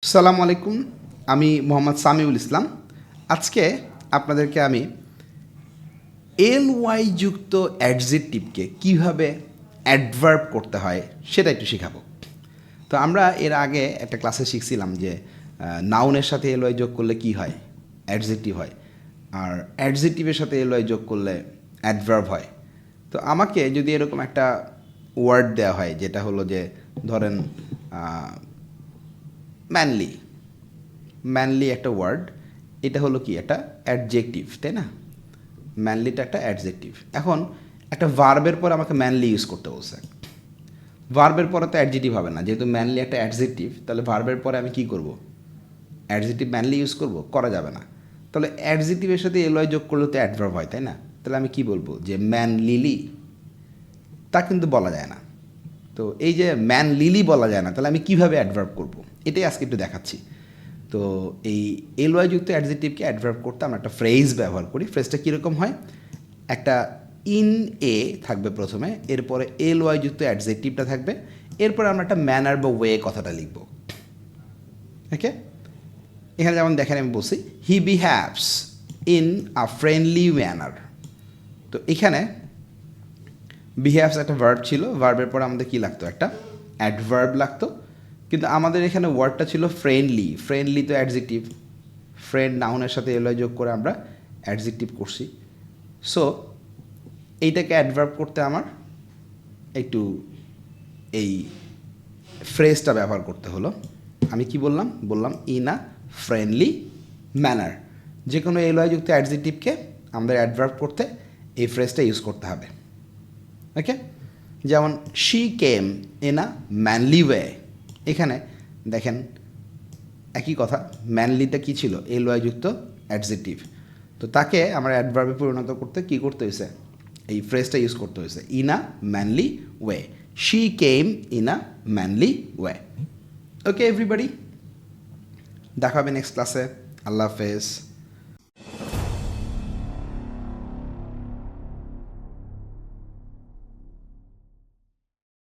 আসসালামু আলাইকুম। আমি মোহাম্মদ সামিউল ইসলাম। আজকে আপনাদেরকে আমি এল-ওয়াই যুক্ত অ্যাডজেক্টিভকে কীভাবে অ্যাডভার্ব করতে হয় সেটা একটু শেখাবো। তো আমরা এর আগে একটা ক্লাসে শিখছিলাম যে নাউনের সাথে এল-ওয়াই যোগ করলে কী হয়, অ্যাডজেক্টিভ হয়, আর অ্যাডজেক্টিভের সাথে এল-ওয়াই যোগ করলে অ্যাডভার্ব হয়। তো আমাকে যদি এরকম একটা ওয়ার্ড দেওয়া হয় যেটা হলো যে ধরেন ম্যানলি, ম্যানলি একটা ওয়ার্ড, এটা হলো কি একটা অ্যাডজেক্টিভ, তাই না? ম্যানলিটা একটা অ্যাডজেক্টিভ। এখন একটা ভার্বের পর আমাকে ম্যানলি ইউজ করতে বলছে। ভার্বের পরে তো অ্যাডজেক্টিভ হবে না, যেহেতু ম্যানলি একটা অ্যাডজেক্টিভ, তাহলে ভার্বের পরে আমি কি করব? অ্যাডজেক্টিভ ম্যানলি ইউজ করব? করা যাবে না। তাহলে অ্যাডজেক্টিভের সাথে এলওয়াই যোগ করলে তো অ্যাডভার্ব হয়, তাই না? তাহলে আমি কি বলবো? যে ম্যান লিলি, তা কিন্তু বলা যায় না। তো এই যে ম্যান লিলি বলা যায় না, তাহলে আমি কিভাবে অ্যাডভার্ব করব? এটাই আজকে একটু দেখাচ্ছি। তো এই এলওয়াই যুক্ত অ্যাডজেক্টিভকে অ্যাডভার্ব করতে আমরা একটা ফ্রেজ ব্যবহার করি। ফ্রেজটা কীরকম হয়? একটা ইন এ থাকবে প্রথমে, এরপরে এলওয়াই যুক্ত অ্যাডজেক্টিভটা থাকবে, এরপরে আমরা একটা ম্যানার বা ওয়ে কথাটা লিখব। ওকে, এখানে যেমন দেখেন আমি বলছি হি behaves in a friendly manner. তো এখানে বিহেভস একটা ভার্ব ছিল, ভার্বের পরে আমাদের কী লাগতো? একটা অ্যাডভার্ব লাগতো। কিন্তু আমাদের এখানে ওয়ার্ডটা ছিল ফ্রেন্ডলি। ফ্রেন্ডলি তো অ্যাডজেক্টিভ, ফ্রেন্ড নাউনের সাথে এলওয়াই যোগ করে আমরা অ্যাডজেক্টিভ করছি। সো এইটাকে অ্যাডভার্ব করতে আমার একটু এই ফ্রেজটা ব্যবহার করতে হলো। আমি কি বললাম? বললাম ইন আ ফ্রেন্ডলি ম্যানার। যে কোনো এলওয়াই যুক্ত অ্যাডজেক্টিভকে আমাদের অ্যাডভার্ব করতে এই ফ্রেজটা ইউজ করতে হবে। ওকে, যেমন she came in a manly way. এখানে দেখেন একই কথা, ম্যানলিতে কী ছিল? এলওয়াই যুক্ত অ্যাডজেক্টিভ। তো তাকে আমরা অ্যাডভার্বে পরিণত করতে কী করতে হয়েছে? এই ফ্রেজটা ইউজ করতে হয়েছে in a manly way. She came in a manly way. Okay everybody, দেখা হবে নেক্সট ক্লাসে। আল্লাহ হাফেজ।